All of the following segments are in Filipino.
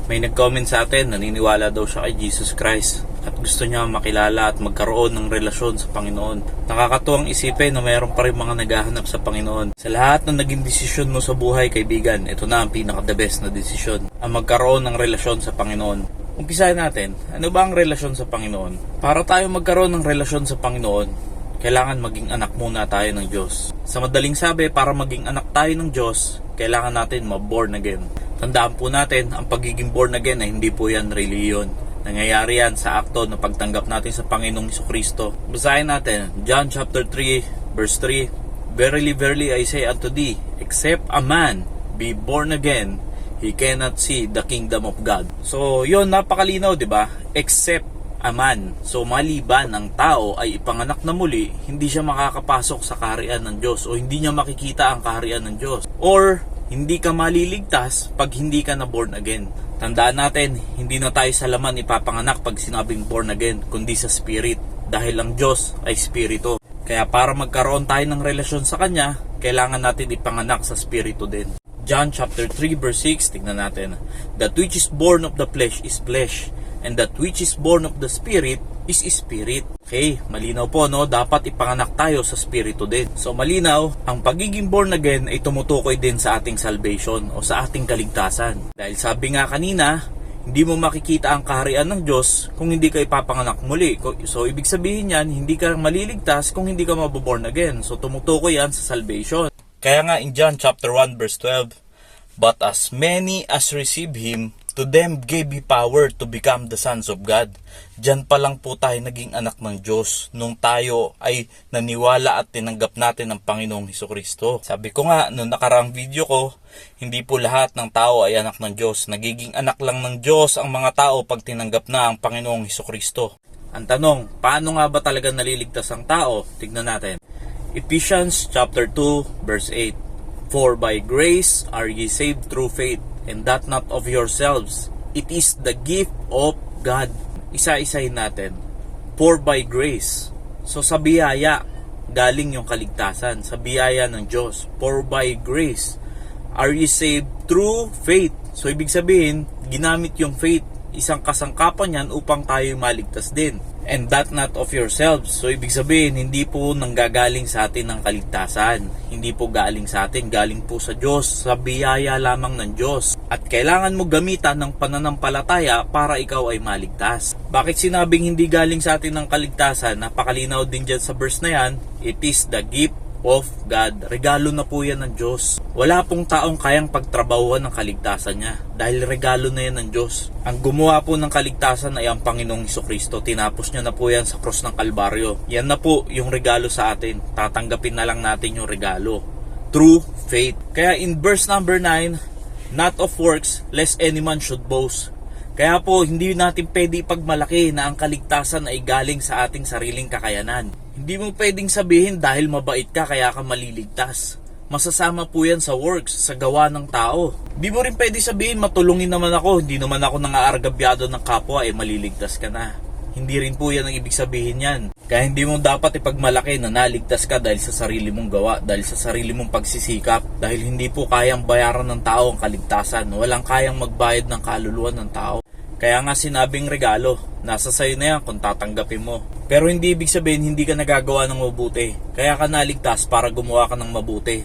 May nag-comment sa atin, naniniwala daw siya kay Jesus Christ at gusto niya makilala at magkaroon ng relasyon sa Panginoon. Nakakatuwang isipin na mayroon pa rin mga naghahanap sa Panginoon. Sa lahat ng naging desisyon mo sa buhay, kaibigan, ito na ang pinaka-the best na desisyon, ang magkaroon ng relasyon sa Panginoon. Umpisahan natin, ano ba ang relasyon sa Panginoon? Para tayo magkaroon ng relasyon sa Panginoon, kailangan maging anak muna tayo ng Diyos. Sa madaling sabi, para maging anak tayo ng Diyos, kailangan natin ma-born again. Tandaan po natin, ang pagiging born again ay hindi po yan reliyon. Nangyayari yan sa akto na pagtanggap natin sa Panginoong Hesukristo. Basahin natin, John chapter 3, verse 3, Verily, verily, I say unto thee, except a man be born again, he cannot see the kingdom of God. So, yun, napakalinaw, di ba? Except a man. So, maliban ang tao ay ipanganak na muli, hindi siya makakapasok sa kaharian ng Diyos o hindi niya makikita ang kaharian ng Diyos. Or, hindi ka maliligtas pag hindi ka na born again. Tandaan natin, hindi na tayo sa laman ipapanganak pag sinabing born again, kundi sa spirit. Dahil ang Diyos ay spirito. Kaya para magkaroon tayo ng relasyon sa Kanya, kailangan natin ipanganak sa spirito din. John chapter 3 verse 6, tignan natin. That which is born of the flesh is flesh, and that which is born of the spirit is spirit. Okay, malinaw po, no? Dapat ipanganak tayo sa spirito din. So malinaw, ang pagiging born again ay tumutukoy din sa ating salvation o sa ating kaligtasan. Dahil sabi nga kanina, hindi mo makikita ang kaharian ng Diyos kung hindi ka ipapanganak muli. So ibig sabihin yan, hindi ka maliligtas kung hindi ka maboborn again. So tumutukoy yan sa salvation. Kaya nga in John chapter 1 verse 12, But as many as receive Him, to them gave He power to become the sons of God. Diyan pa lang po tayo naging anak ng Diyos nung tayo ay naniwala at tinanggap natin ang Panginoong Hesukristo. Sabi ko nga, nung nakarang video ko, hindi po lahat ng tao ay anak ng Diyos. Nagiging anak lang ng Diyos ang mga tao pag tinanggap na ang Panginoong Hesukristo. Ang tanong, paano nga ba talaga naliligtas ang tao? Tignan natin. Ephesians chapter 2 verse 8. For by grace are ye saved through faith, and that not of yourselves. It is the gift of God. Isa-isahin natin. For by grace. So sa biyaya, galing yung kaligtasan. Sa biyaya ng Diyos. For by grace are ye saved through faith. So ibig sabihin, ginamit yung faith, isang kasangkapan yan upang tayo maligtas din. And that not of yourselves. So ibig sabihin, hindi po nanggagaling sa atin ng kaligtasan. Hindi po galing sa atin, galing po sa Diyos, sa biyaya lamang ng Diyos. At kailangan mo gamitan ng pananampalataya para ikaw ay maligtas. Bakit sinabing hindi galing sa atin ng kaligtasan? Napakalinaw din dyan sa verse na yan. It is the gift of God. Regalo na po yan ng Diyos. Wala pong taong kayang pagtrabahuan ng kaligtasan niya dahil regalo na yan ng Diyos. Ang gumawa po ng kaligtasan ay ang Panginoong Hesukristo. Tinapos niya na po yan sa cross ng Kalbaryo. Yan na po yung regalo sa atin. Tatanggapin na lang natin yung regalo. Through faith. Kaya in verse number 9, not of works, lest any man should boast. Kaya po, hindi natin pwede ipagmalaki na ang kaligtasan ay galing sa ating sariling kakayanan. Hindi mo pwedeng sabihin dahil mabait ka kaya ka maliligtas. Masasama po yan sa works, sa gawa ng tao. Hindi mo rin pwede sabihin matulungin naman ako, hindi naman ako nangaargabyado ng kapwa, maliligtas ka na. Hindi rin po yan ang ibig sabihin yan. Kaya hindi mo dapat ipagmalaki na naligtas ka dahil sa sarili mong gawa, dahil sa sarili mong pagsisikap, dahil hindi po kayang bayaran ng tao ang kaligtasan. Walang kayang magbayad ng kaluluwa ng tao. Kaya nga sinabing regalo, nasa sayo na yan kung tatanggapin mo. Pero hindi ibig sabihin hindi ka nagagawa ng mabuti. Kaya ka naligtas para gumawa ka ng mabuti.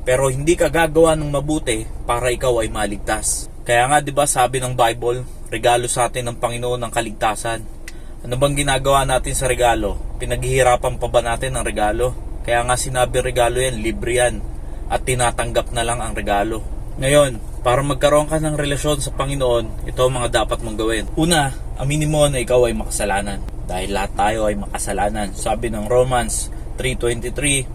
Pero hindi ka gagawa ng mabuti para ikaw ay maligtas. Kaya nga 'di ba sabi ng Bible, regalo sa atin ng Panginoon ang kaligtasan. Ano bang ginagawa natin sa regalo? Pinaghihirapan pa ba natin ang regalo? Kaya nga sinabi regalo yan, libre yan. At tinatanggap na lang ang regalo. Ngayon, para magkaroon ka ng relasyon sa Panginoon, ito ang mga dapat mong gawin. Una, aminin mo na ikaw ay makasalanan. Dahil lahat tayo ay makasalanan. Sabi ng Romans 3:23,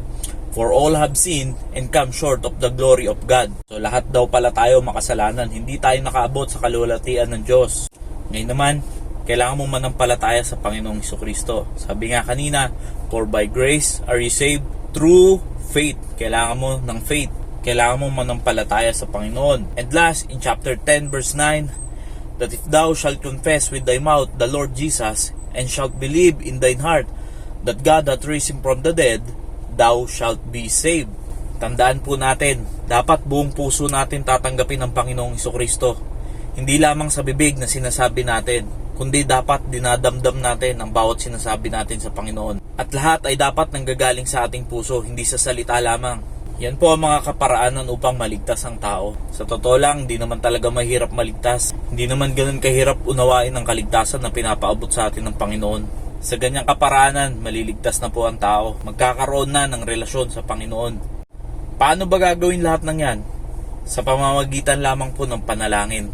For all have sinned and come short of the glory of God. So lahat daw pala tayo makasalanan. Hindi tayo nakaabot sa kalulatian ng Diyos. Ngayon naman, kailangan mo manampalataya sa Panginoong Hesukristo. Sabi nga kanina, For by grace are you saved through faith. Kailangan mo ng faith. Kailangan mong manampalataya sa Panginoon. And last, in chapter 10 verse 9, that if thou shalt confess with thy mouth the Lord Jesus, and shalt believe in thine heart that God hath raised him from the dead, thou shalt be saved. Tandaan po natin, dapat buong puso natin tatanggapin ang Panginoong Hesukristo. Hindi lamang sa bibig na sinasabi natin, kundi dapat dinadamdam natin ang bawat sinasabi natin sa Panginoon. At lahat ay dapat nanggagaling sa ating puso, hindi sa salita lamang. Yan po ang mga kaparaanan upang maligtas ang tao. Sa totoo lang, hindi naman talaga mahirap maligtas. Hindi naman ganun kahirap unawain ang kaligtasan na pinapaabot sa atin ng Panginoon. Sa ganyang kaparaanan, maliligtas na po ang tao. Magkakaroon na ng relasyon sa Panginoon. Paano ba gagawin lahat ng yan? Sa pamamagitan lamang po ng panalangin.